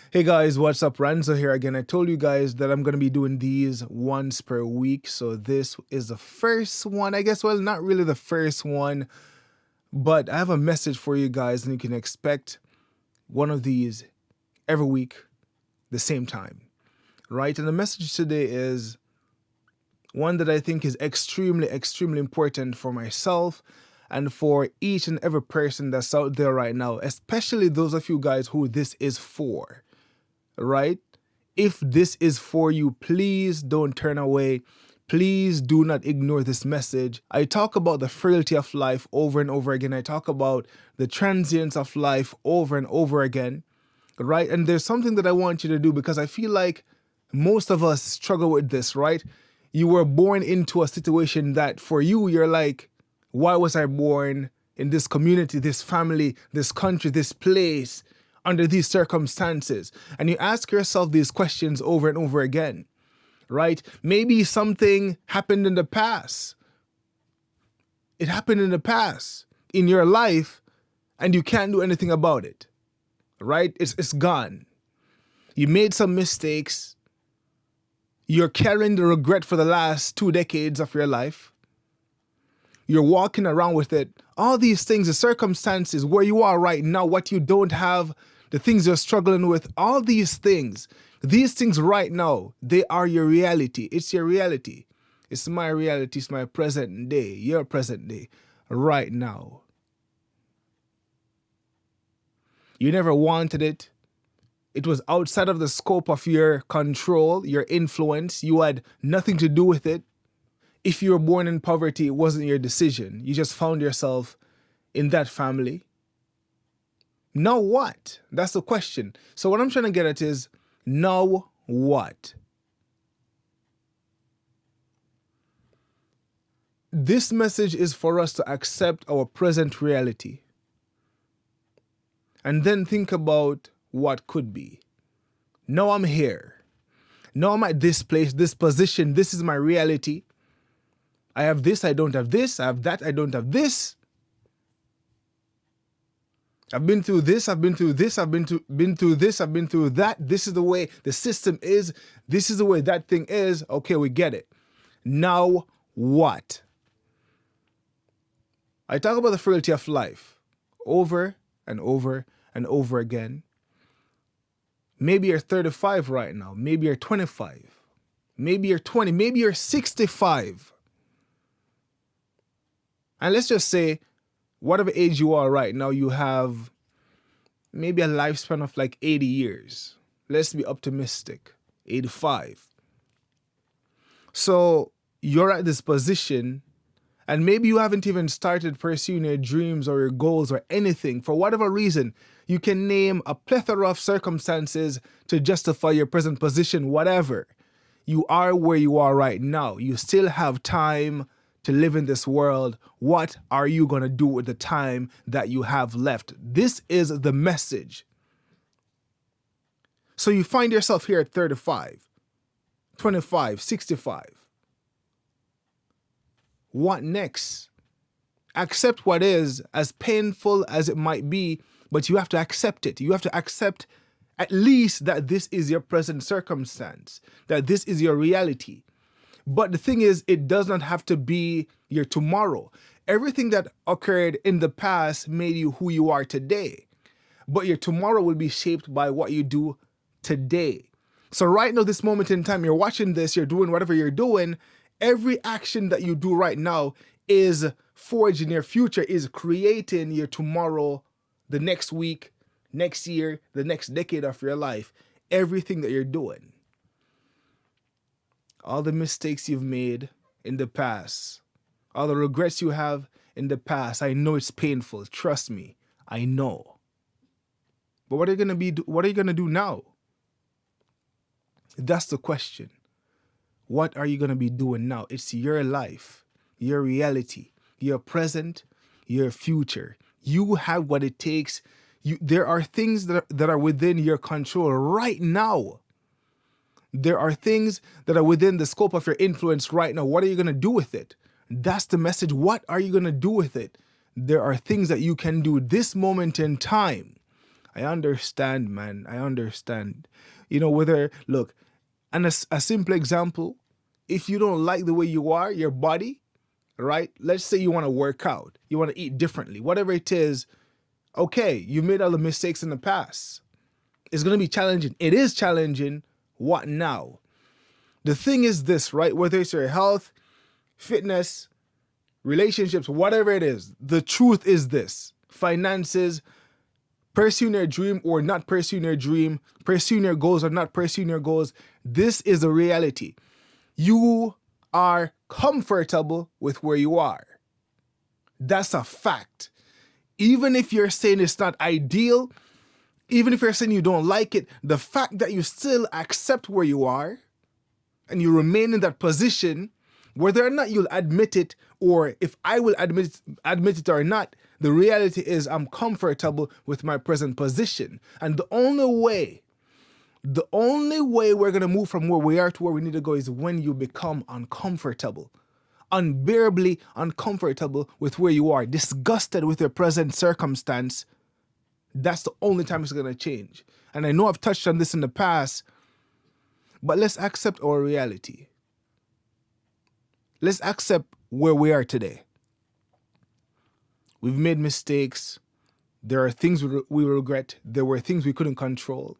Hey guys, what's up? Ranzo here again. I told you guys that I'm going to be doing these once per week. So this is the first one, I guess. Well, not really the first one, but I have a message for you guys, and you can expect one of these every week, the same time, right? And the message today is one that I think is extremely, extremely important for myself and for each and every person that's out there right now, especially those of you guys who this is for. Right? If this is for you, please don't turn away. Please do not ignore this message. I talk about the frailty of life over and over again. I talk about the transience of life over and over again, right? And there's something that I want you to do because I feel like most of us struggle with this, right? You were born into a situation that for you, you're like, why was I born in this community, this family, this country, this place, under these circumstances? And you ask yourself these questions over and over again, right? Maybe something happened in the past. It happened in the past in your life and you can't do anything about it, right? It's gone. You made some mistakes. You're carrying the regret for the last 2 decades of your life. You're walking around with it. All these things, the circumstances, where you are right now, what you don't have, the things you're struggling with, all these things right now, they are your reality. It's your reality. It's my reality. It's my present day, your present day, right now. You never wanted it. It was outside of the scope of your control, your influence. You had nothing to do with it. If you were born in poverty, it wasn't your decision. You just found yourself in that family. Now what? That's the question. So what I'm trying to get at is, now what? This message is for us to accept our present reality and then think about what could be. Now I'm here. Now I'm at this place, this position. This is my reality. I have this, I don't have this. I have that, I don't have this. I've been through this, I've been through this, I've been through this, I've been through that. This is the way the system is. This is the way that thing is. Okay, we get it. Now what? I talk about the frailty of life over and over and over again. Maybe you're 35 right now. Maybe you're 25. Maybe you're 20. Maybe you're 65. And let's just say, whatever age you are right now, you have maybe a lifespan of like 80 years. Let's be optimistic, 85. So you're at this position, and maybe you haven't even started pursuing your dreams or your goals or anything. For whatever reason, you can name a plethora of circumstances to justify your present position, whatever. You are where you are right now. You still have time to live in this world. What are you going to do with the time that you have left? This is the message. So you find yourself here at 35, 25, 65. What next? Accept what is, as painful as it might be, but you have to accept it. You have to accept at least that this is your present circumstance, that this is your reality. But the thing is, it does not have to be your tomorrow. Everything that occurred in the past made you who you are today. But your tomorrow will be shaped by what you do today. So right now, this moment in time, you're watching this, you're doing whatever you're doing. Every action that you do right now is forging your future, is creating your tomorrow, the next week, next year, the next decade of your life. Everything that you're doing. All the mistakes you've made in the past, all the regrets you have in the past. I know it's painful. Trust me, I know. But what are you gonna do now? That's the question. What are you gonna be doing now? It's your life, your reality, your present, your future. You have what it takes. There are things that are within your control right now. There are things that are within the scope of your influence right now. What are you going to do with it? That's the message. What are you going to do with it? There are things that you can do this moment in time. I understand, man. I understand. Look, and a simple example, if you don't like the way you are, your body, right? Let's say you want to work out, you want to eat differently, whatever it is. Okay, you made all the mistakes in the past. It's going to be challenging. It is challenging. What now? The thing is this, right? Whether it's your health, fitness, relationships, whatever it is, the truth is this. Finances, pursuing your dream or not pursuing your dream, pursuing your goals or not pursuing your goals, this is a reality. You are comfortable with where you are. That's a fact. Even if you're saying it's not ideal, even if you're saying you don't like it, the fact that you still accept where you are and you remain in that position, whether or not you'll admit it or if I will admit it or not, the reality is I'm comfortable with my present position. And the only way we're going to move from where we are to where we need to go is when you become uncomfortable, unbearably uncomfortable with where you are, disgusted with your present circumstance. That's the only time it's going to change. And I know I've touched on this in the past, but let's accept our reality. Let's accept where we are today. We've made mistakes. There are things we regret. There were things we couldn't control,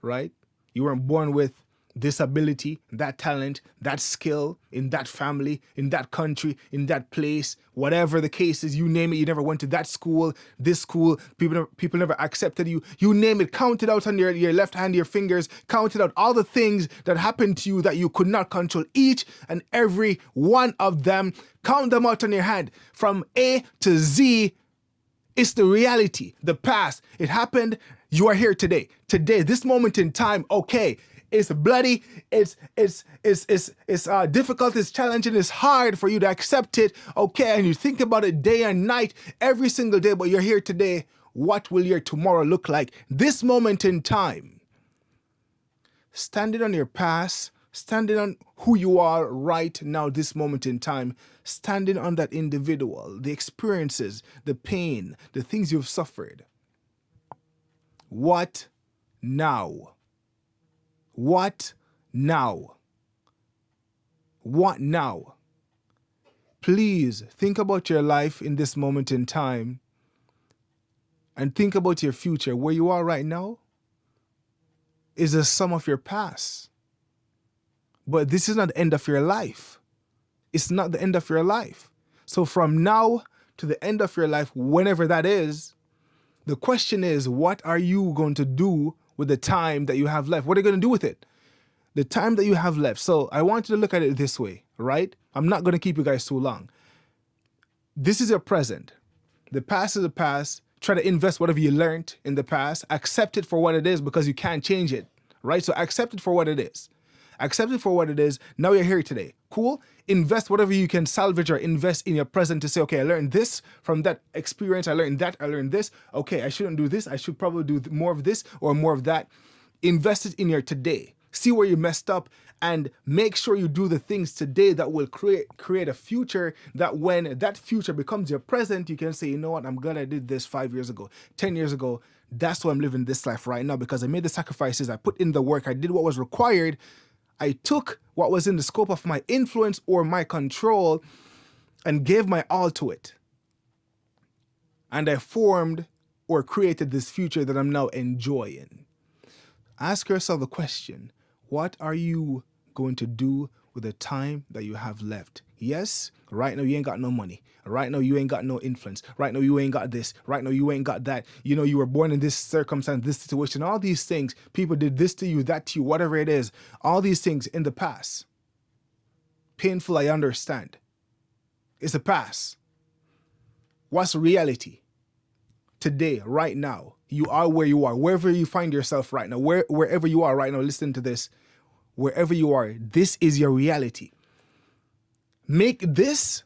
right? You weren't born with this ability, that talent, that skill in that family, in that country, in that place, whatever the case is, you name it. You never went to that school, this school. People never accepted you. You name it. Count it out on your left hand, your fingers. Count it out. All the things that happened to you that you could not control. Each and every one of them. Count them out on your hand. From A to Z, it's the reality, the past. It happened. You are here today. Today, this moment in time, okay. It's bloody, it's difficult, it's challenging, it's hard for you to accept it, okay, and you think about it day and night, every single day, but you're here today. What will your tomorrow look like? This moment in time. Standing on your past, standing on who you are right now, this moment in time, standing on that individual, the experiences, the pain, the things you've suffered. What now? What now? What now? Please think about your life in this moment in time and think about your future. Where you are right now is the sum of your past. But this is not the end of your life. It's not the end of your life. So from now to the end of your life, whenever that is, the question is, what are you going to do with the time that you have left? What are you going to do with it? The time that you have left. So I want you to look at it this way, right? I'm not going to keep you guys too long. This is your present. The past is the past. Try to invest whatever you learned in the past. Accept it for what it is because you can't change it, right? So accept it for what it is. Accept it for what it is. Now you're here today. Cool. Invest whatever you can salvage or invest in your present to say, okay, I learned this from that experience. I learned that. I learned this. Okay, I shouldn't do this. I should probably do more of this or more of that. Invest it in your today. See where you messed up and make sure you do the things today that will create a future that when that future becomes your present, you can say, you know what, I'm glad I did this 5 years ago, 10 years ago. That's why I'm living this life right now because I made the sacrifices. I put in the work. I did what was required. I took what was in the scope of my influence or my control and gave my all to it. And I formed or created this future that I'm now enjoying. Ask yourself the question, what are you going to do with the time that you have left? Yes, right now you ain't got no money. Right now you ain't got no influence. Right now you ain't got this. Right now you ain't got that. You know, you were born in this circumstance, this situation, all these things. People did this to you, that to you, whatever it is. All these things in the past. Painful, I understand. It's the past. What's reality? Today, right now, you are where you are. Wherever you find yourself right now, wherever you are right now, listen to this. Wherever you are, this is your reality. Make this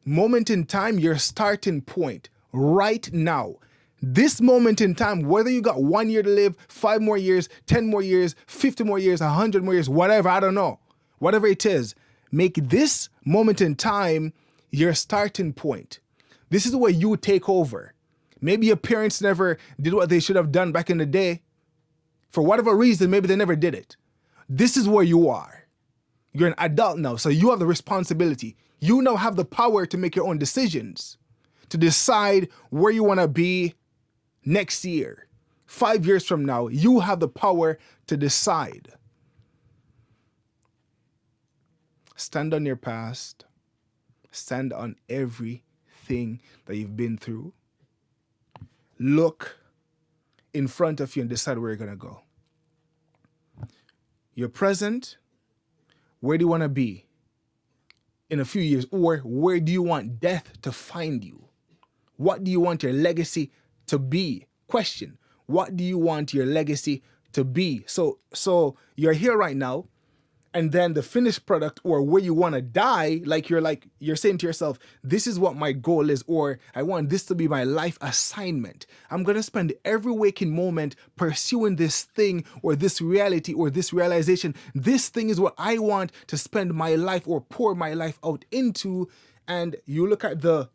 moment in time your starting point right now. This moment in time, whether you got 1 year to live, 5 more years, 10 more years, 50 more years, 100 more years, whatever, I don't know. Whatever it is, make this moment in time your starting point. This is where you take over. Maybe your parents never did what they should have done back in the day. For whatever reason, maybe they never did it. This is where you are. You're an adult now, so you have the responsibility. You now have the power to make your own decisions, to decide where you want to be next year. 5 years from now, you have the power to decide. Stand on your past. Stand on everything that you've been through. Look in front of you and decide where you're going to go. Your present, where do you want to be in a few years? Or where do you want death to find you? What do you want your legacy to be? Question. What do you want your legacy to be? So you're here right now, and then the finished product, or where you want to die, you're saying to yourself, this is what my goal is, or I want this to be my life assignment. I'm going to spend every waking moment pursuing this thing, or this reality, or this realization. This thing is what I want to spend my life or pour my life out into. And you look at the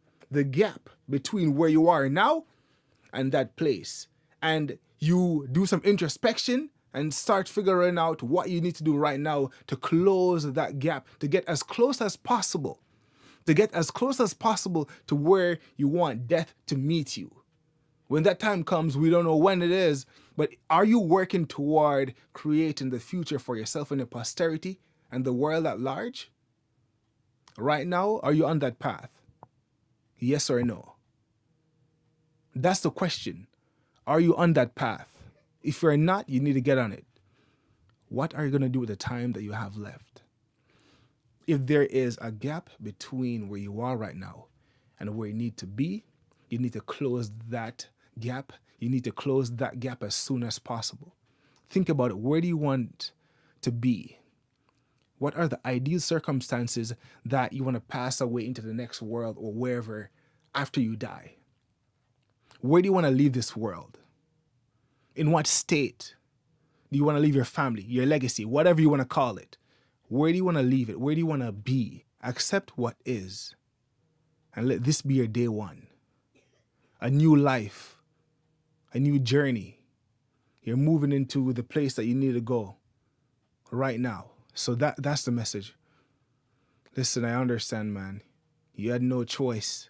gap between where you are now and that place, and you do some introspection and start figuring out what you need to do right now to close that gap, to get as close as possible, to where you want death to meet you. When that time comes, we don't know when it is, but are you working toward creating the future for yourself and your posterity and the world at large? Right now, are you on that path? Yes or no? That's the question. Are you on that path? If you're not, you need to get on it. What are you going to do with the time that you have left? If there is a gap between where you are right now and where you need to be, you need to close that gap. You need to close that gap as soon as possible. Think about it. Where do you want to be? What are the ideal circumstances that you want to pass away into the next world or wherever after you die? Where do you want to leave this world? In what state do you want to leave your family, your legacy, whatever you want to call it? Where do you want to leave it? Where do you want to be? Accept what is. And let this be your day one. A new life, a new journey. You're moving into the place that you need to go right now. So that's the message. Listen, I understand, man. You had no choice.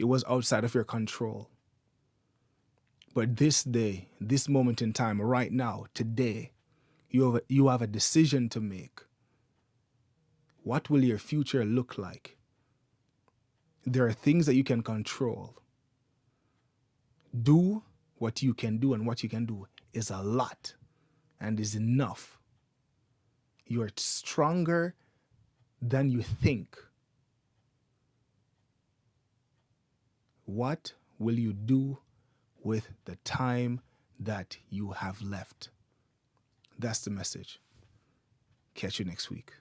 It was outside of your control. But this day, this moment in time, right now, today, you have a decision to make. What will your future look like? There are things that you can control. Do what you can do, and what you can do is a lot and is enough. You are stronger than you think. What will you do with the time that you have left? That's the message. Catch you next week.